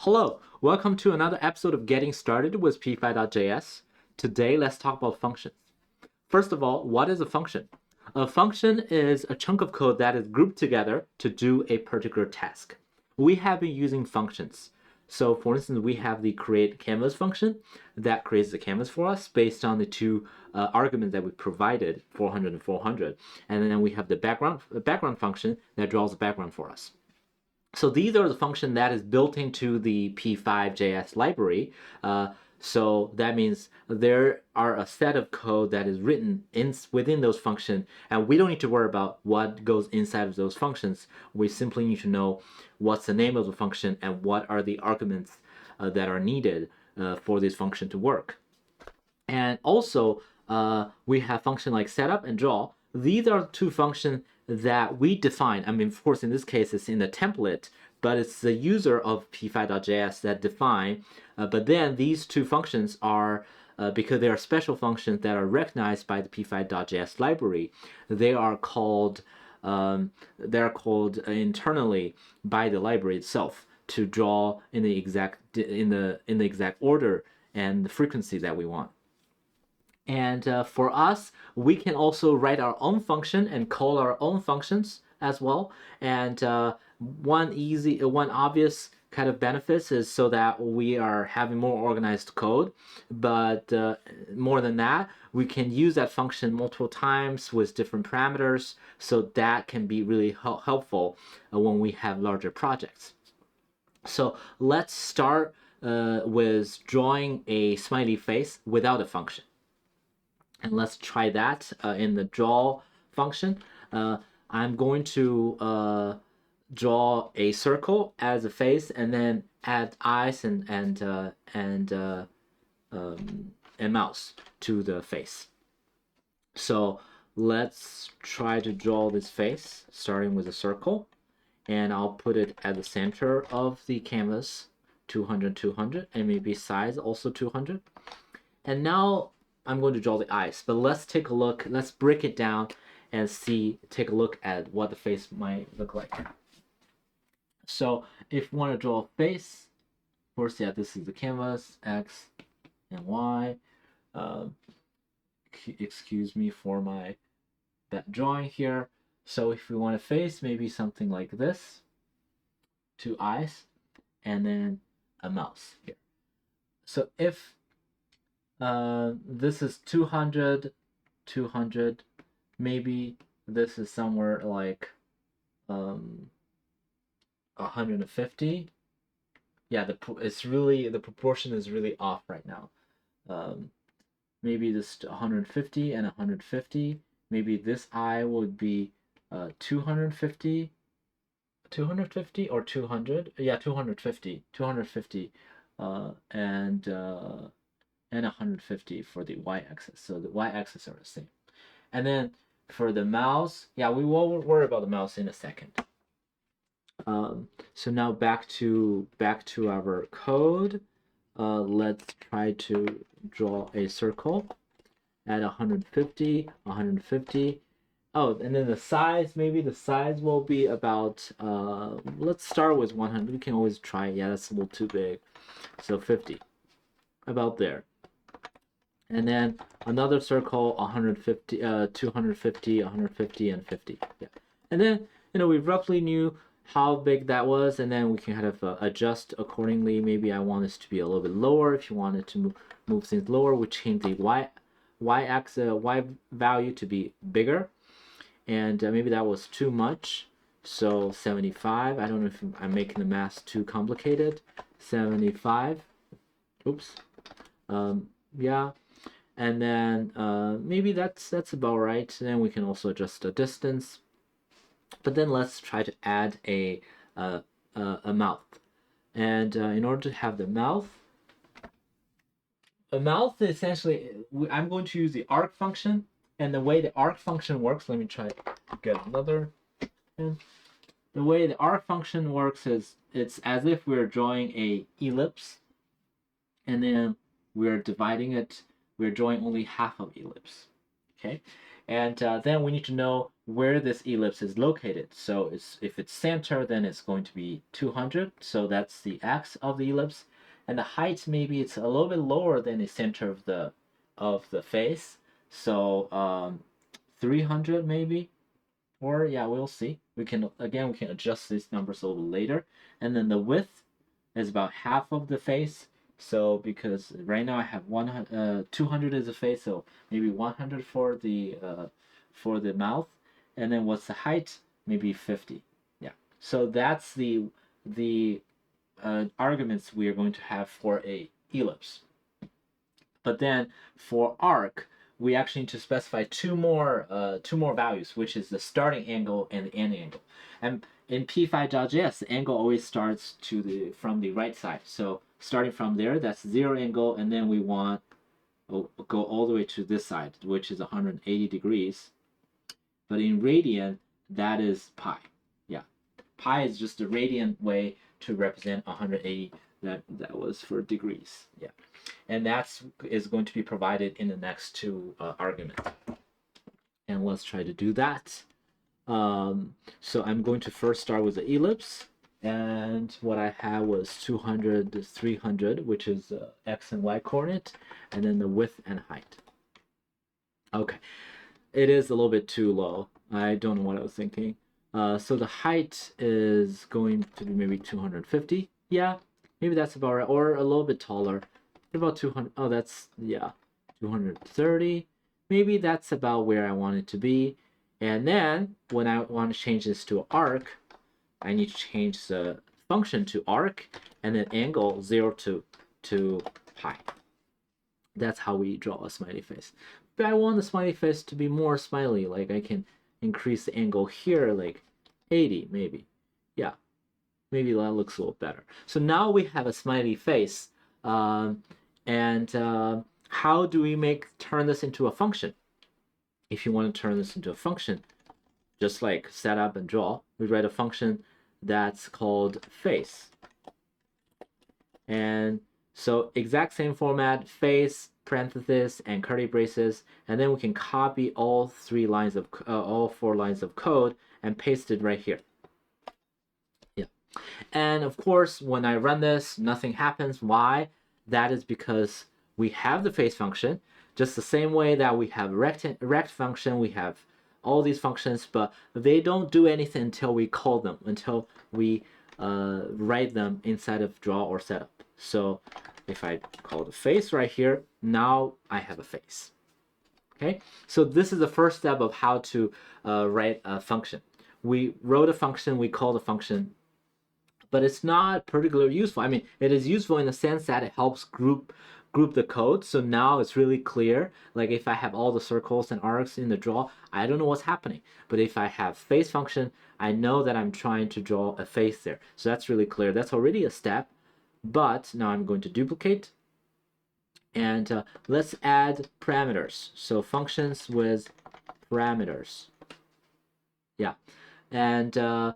Hello, welcome to another episode of Getting Started with p5.js. Today, let's talk about functions. First of all, what is a function? A function is a chunk of code that is grouped together to do a particular task. We have been using functions. So for instance, we have the create canvas function that creates the canvas for us based on the two arguments that we provided, 400 and 400. And then we have the background function that draws the background for us. So these are the function that is built into the p5.js library. So that means there are a set of code that is written within those functions, and we don't need to worry about what goes inside of those functions. We simply need to know what's the name of the function and what are the arguments that are needed for this function to work. And also, we have function like setup and draw. These are two functions that we define. I mean, of course, in this case, it's in the template, but it's the user of p5.js that define. But then these two functions are, because they are special functions that are recognized by the p5.js library, they are called internally by the library itself to draw in the exact order and the frequency that we want. And for us, we can also write our own function and call our own functions as well. And one obvious kind of benefits is so that we are having more organized code. But more than that, we can use that function multiple times with different parameters. So that can be really helpful when we have larger projects. So let's start with drawing a smiley face without a function. And let's try that in the draw function. I'm going to draw a circle as a face, and then add eyes and mouse to the face. So let's try to draw this face, starting with a circle, and I'll put it at the center of the canvas, 200, 200, and maybe size also 200. And now I'm going to draw the eyes, but let's take a look. Let's break it down and take a look at what the face might look like. So if we want to draw a face, first, yeah, this is the canvas, X and Y. Excuse me for that drawing here. So if we want a face, maybe something like this, two eyes, and then a mouse here. So if this is 200, 200. Maybe this is somewhere like 150. Yeah, the proportion is really off right now. Maybe this 150 and 150. Maybe this eye would be 250. 250 or 200? Yeah, 250. 250. And 150 for the y-axis. So the y-axis are the same. And then for the mouse, yeah, we will worry about the mouse in a second. So now back to our code. Let's try to draw a circle at 150, 150. Oh, and then the size, maybe the size will be about, let's start with 100. We can always try. Yeah, that's a little too big. So 50, about there. And then another circle, 150, 250, 150, and 50. Yeah. And then, we roughly knew how big that was, and then we can kind of adjust accordingly. Maybe I want this to be a little bit lower. If you wanted to move things lower, we change the y value to be bigger. And maybe that was too much. So 75. I don't know if I'm making the math too complicated. 75. Oops. Yeah. And then maybe that's about right. Then we can also adjust the distance. But then let's try to add a mouth. And in order to have the mouth, a mouth essentially, I'm going to use the arc function. And the way the arc function works, let me try to get another pen. The way the arc function works is it's as if we're drawing a ellipse, and then we're dividing it. We're drawing only half of ellipse, okay? And then we need to know where this ellipse is located. So if it's center, then it's going to be 200. So that's the x of the ellipse. And the height, maybe it's a little bit lower than the center of the face. So 300 maybe. Or yeah, we'll see. We can adjust these numbers a little later. And then the width is about half of the face. So because right now I have 200 as a face, so maybe 100 for the mouth. And then what's the height? Maybe 50. Yeah. So that's the arguments we are going to have for a ellipse. But then for arc, we actually need to specify two more values, which is the starting angle and the end angle. And in P5.js, the angle always starts from the right side. So starting from there, that's 0 angle, and then we want go all the way to this side, which is 180 degrees. But in radian, that is pi. Yeah, pi is just a radian way to represent 180. That was for degrees. Yeah. And that is going to be provided in the next two arguments. And let's try to do that. So I'm going to first start with the ellipse. And what I had was 200, 300, which is x and y coordinate, and then the width and height. Okay, it is a little bit too low. I don't know what I was thinking. So the height is going to be maybe 250. Yeah, maybe that's about right, or a little bit taller. About 200. Oh, that's, yeah, 230. Maybe that's about where I want it to be. And then when I want to change this to arc, I need to change the function to arc and then angle 0 to pi. That's how we draw a smiley face. But I want the smiley face to be more smiley. Like I can increase the angle here, like 80 maybe. Yeah, maybe that looks a little better. So now we have a smiley face. And how do we turn this into a function? If you want to turn this into a function, just like set up and draw, we write a function that's called face. And so exact same format, face, parenthesis, and curly braces, and then we can copy all 4 lines of code and paste it right here. Yeah. And of course, when I run this, nothing happens. Why? That is because we have the face function, just the same way that we have rect function, we have all these functions, but they don't do anything until we call them, until we write them inside of draw or setup. So if I call the face right here, now I have a face. Okay, so this is the first step of how to write a function. We wrote a function, we called the function, but it's not particularly useful. I mean, it is useful in the sense that it helps group the code. So now it's really clear. Like if I have all the circles and arcs in the draw, I don't know what's happening. But if I have face function, I know that I'm trying to draw a face there. So that's really clear. That's already a step. But now I'm going to duplicate. And let's add parameters. So functions with parameters. Yeah. And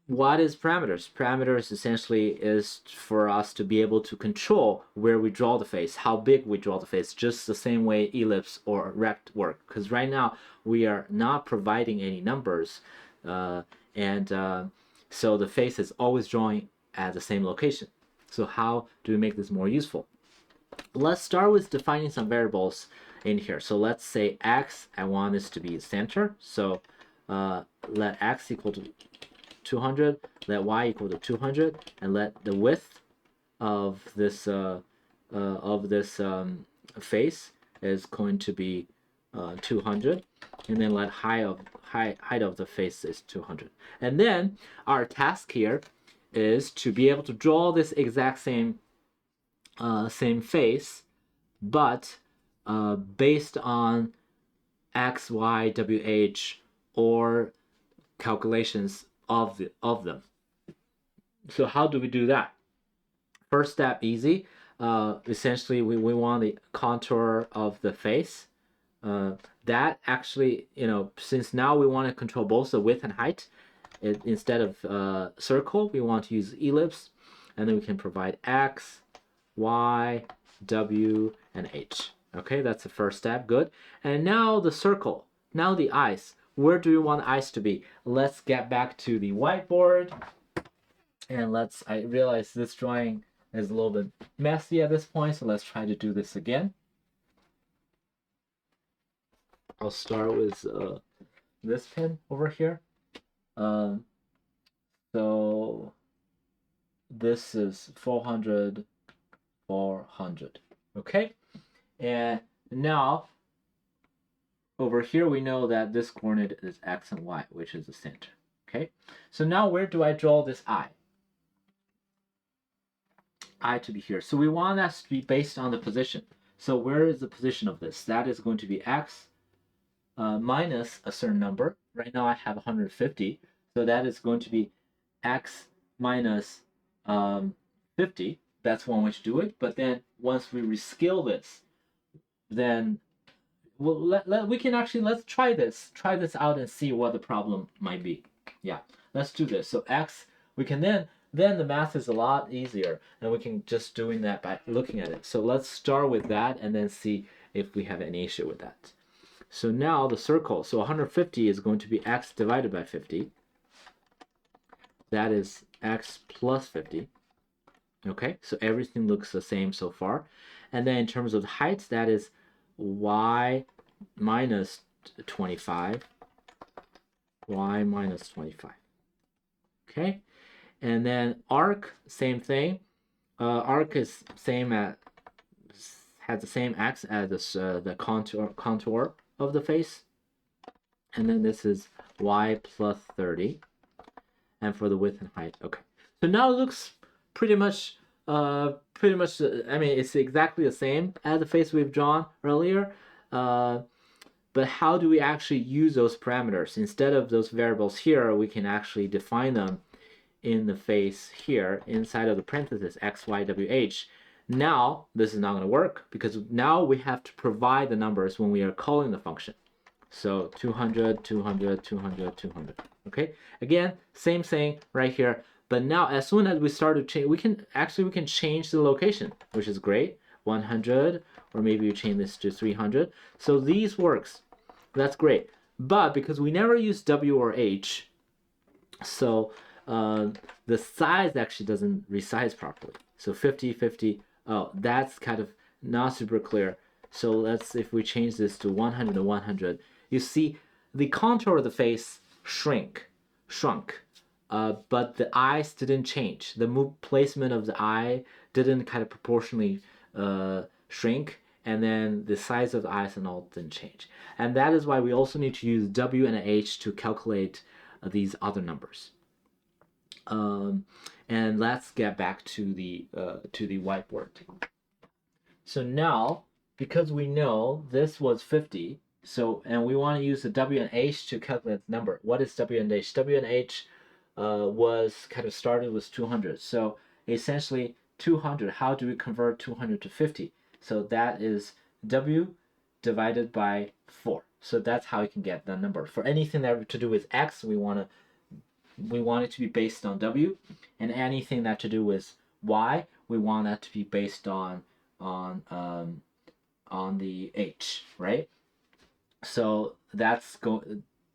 what is parameters? Parameters essentially is for us to be able to control where we draw the face, how big we draw the face, just the same way ellipse or rect work. Because right now we are not providing any numbers, so the face is always drawing at the same location. So how do we make this more useful? Let's start with defining some variables in here. So let's say x, I want this to be center. So let x equal to 200, let y equal to 200, and let the width of this face is going to be 200, and then let height of the face is 200. And then our task here is to be able to draw this exact same face, but based on x, y, wh, or calculations of them. So how do we do that? First step, easy. Essentially, we want the contour of the face. That actually, since now we want to control both the width and height, instead of circle, we want to use ellipse, and then we can provide x, y, w, and h. Okay, that's the first step. Good. And now the circle. Now the eyes. Where do we want the eyes to be? Let's get back to the whiteboard. And I realize this drawing is a little bit messy at this point, so let's try to do this again. I'll start with this pin over here. So this is 400, 400. Okay, and now over here we know that this coordinate is x and y, which is the center. Okay, so now where do I draw this eye? Eye to be here. So we want that to be based on the position. So where is the position of this? That is going to be x minus a certain number. Right now I have 150, so that is going to be x minus 50. That's one way to do it. But then once we rescale this, then we can actually, let's try this out and see what the problem might be. Yeah, let's do this. So x, we can then the math is a lot easier, and we can just doing that by looking at it. So let's start with that and then see if we have any issue with that. So now the circle, so 150 is going to be x divided by 50. That is x plus 50. Okay, so everything looks the same so far. And then in terms of the height, that is y minus 25. Y minus 25. Okay, and then arc, same thing. Arc is has the same x as the contour of the face. And then this is y plus 30. And for the width and height, okay. So now it looks pretty much, I mean, it's exactly the same as the face we've drawn earlier. But how do we actually use those parameters? Instead of those variables here, we can actually define them in the face here, inside of the parenthesis, x, y, w, h. Now, this is not going to work, because now we have to provide the numbers when we are calling the function. So 200, 200, 200, 200. Okay, again, same thing right here. But now, as soon as we start to change, we can change the location, which is great. 100, or maybe you change this to 300. So these works. That's great. But because we never use W or H, so the size actually doesn't resize properly. So 50, 50, oh, that's kind of not super clear. So let's, if we change this to 100 and 100, you see the contour of the face shrunk, but the eyes didn't change. The placement of the eye didn't kind of proportionally shrink, and then the size of the eyes and all didn't change. And that is why we also need to use W and H to calculate these other numbers. And let's get back to the whiteboard. So now, because we know this was 50, so, and we want to use the W and H to calculate the number. What is W and H? W and H was kind of started with 200. So essentially 200, how do we convert 200 to 50? So that is W divided by 4. So that's how you can get the number. For anything that to do with X, we want it to be based on W, and anything that to do with Y, we want that to be based on the H, right? So that's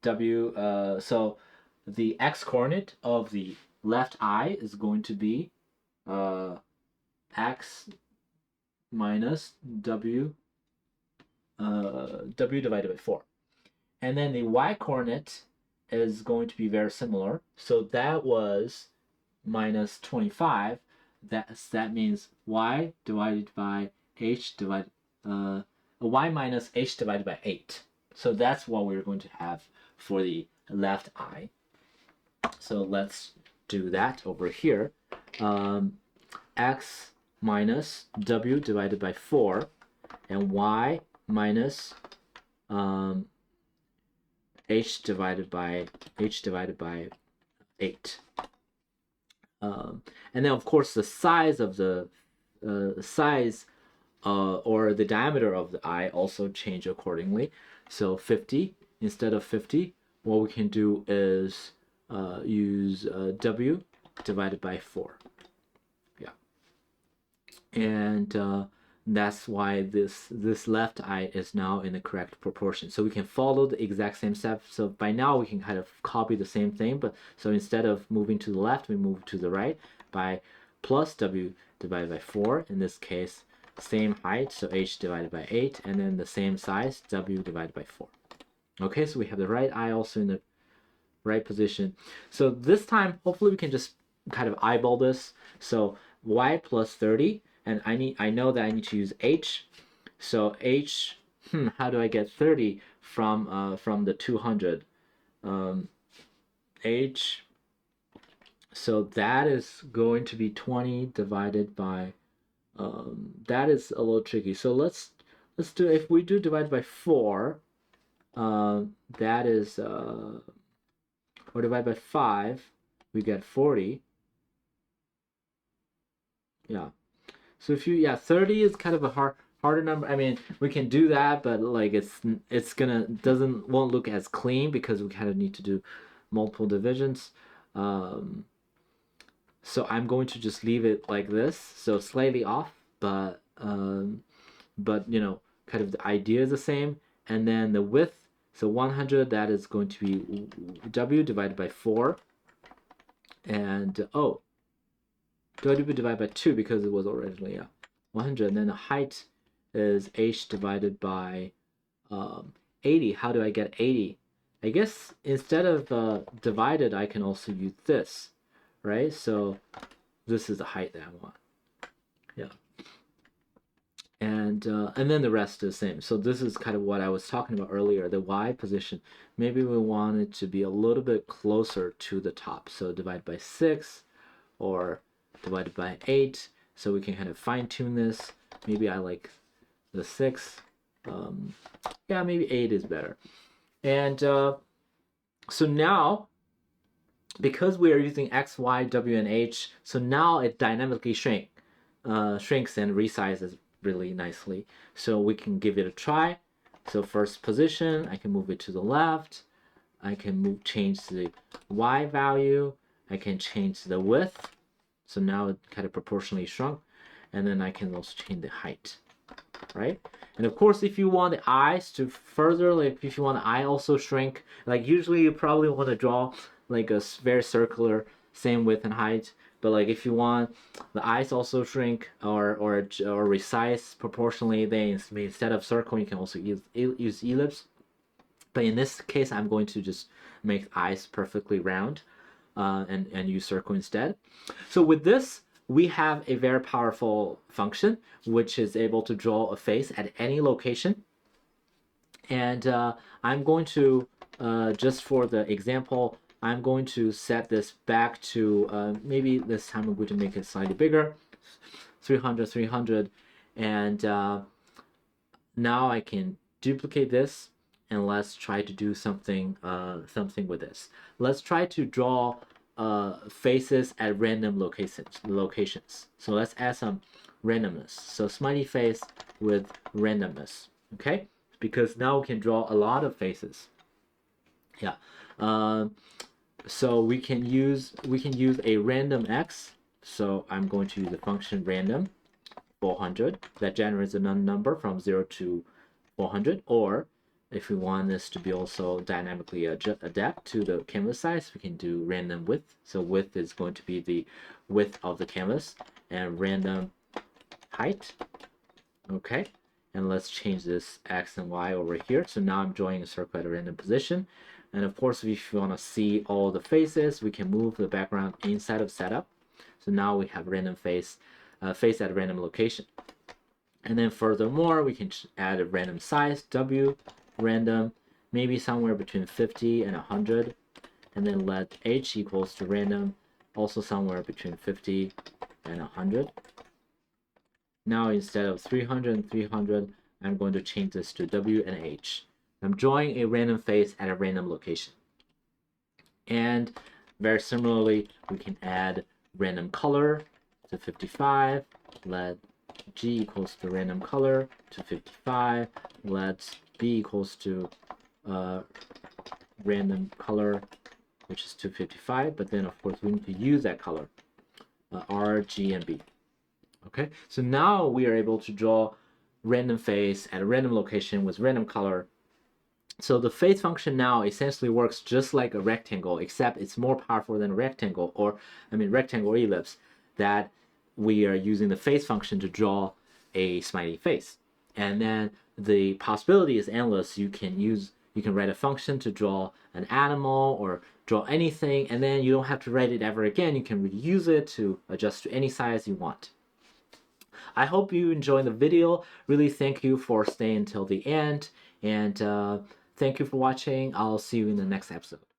W. So the X coordinate of the left eye is going to be X minus W divided by 4, and then the Y coordinate is going to be very similar. So that was minus 25. That means Y divided by H divided Y minus H divided by 8. So that's what we're going to have for the left eye. So let's do that over here. X minus W divided by 4, and Y minus H divided by 8. And then of course the size of the or the diameter of the eye also change accordingly. So 50 instead of 50, what we can do is use W divided by 4. Yeah, and That's why this left eye is now in the correct proportion. So we can follow the exact same step. So by now we can kind of copy the same thing, but so instead of moving to the left, we move to the right by plus w divided by 4. In this case, same height, so h divided by 8, and then the same size, w divided by 4. Okay, so we have the right eye also in the right position. So this time, hopefully we can just kind of eyeball this. So y plus 30, and I know that I need to use h. So h, how do I get 30 from the 200? H, so that is going to be 20 divided by, that is a little tricky. So let's do, if we do divide by 4, that is, or divide by 5, we get 40. Yeah. So if you, 30 is kind of a harder number. I mean, we can do that, but like it's gonna won't look as clean because we kind of need to do multiple divisions. So I'm going to just leave it like this, so slightly off, but you know, kind of the idea is the same. And then the width, so 100, that is going to be w divided by 4, and oh, w divided by 2 because it was originally 100. And then the height is h divided by 80. How do I get 80? I guess instead of divided, I can also use this, right? So this is the height that I want. Yeah. And then the rest is the same. So this is kind of what I was talking about earlier, the y position. Maybe we want it to be a little bit closer to the top. So divide by 6 or divided by 8. So we can kind of fine tune this. Maybe I like the 6. Yeah, maybe 8 is better. And so now, because we are using x, y, w, and h, so now it dynamically shrinks and resizes really nicely. So we can give it a try. So first position, I can move it to the left. I can change the y value. I can change the width. So now it kind of proportionally shrunk. And then I can also change the height, right? And of course, if you want the eyes to further, like if you want the eye also shrink, like usually you probably want to draw like a very circular, same width and height. But like if you want the eyes also shrink or resize proportionally, then instead of circle, you can also use ellipse. But in this case, I'm going to just make eyes perfectly round and use circle instead. So with this, we have a very powerful function which is able to draw a face at any location. And I'm going to, just for the example, I'm going to set this back to, maybe this time I'm going to make it slightly bigger, 300, 300. And now I can duplicate this, and let's try to do something with this. Let's try to draw faces at random locations. So let's add some randomness. So smiley face with randomness, okay? Because now we can draw a lot of faces. Yeah. So we can use a random x. So I'm going to use the function random 400 that generates a number from 0 to 400. Or if we want this to be also dynamically adapt to the canvas size, we can do random width. So width is going to be the width of the canvas, and random height. Okay, and let's change this x and y over here. So now I'm drawing a circle at a random position. And of course, if you want to see all the faces, we can move the background inside of setup. So now we have random face at a random location. And then furthermore, we can add a random size, w, random, maybe somewhere between 50 and 100. And then let h equals to random, also somewhere between 50 and 100. Now instead of 300 and 300, I'm going to change this to w and h. I'm drawing a random face at a random location. And very similarly, we can add random color to 55. Let g equals to random color to 55. Let b equals to random color, which is 255. But then, of course, we need to use that color, R, G, and B. Okay, so now we are able to draw random face at a random location with random color. So the face function now essentially works just like a rectangle, except it's more powerful than a rectangle, or I mean rectangle or ellipse, that we are using the face function to draw a smiley face. And then the possibility is endless. You can write a function to draw an animal or draw anything, and then you don't have to write it ever again. You can reuse it to adjust to any size you want. I hope you enjoyed the video. Really thank you for staying until the end, and thank you for watching. I'll see you in the next episode.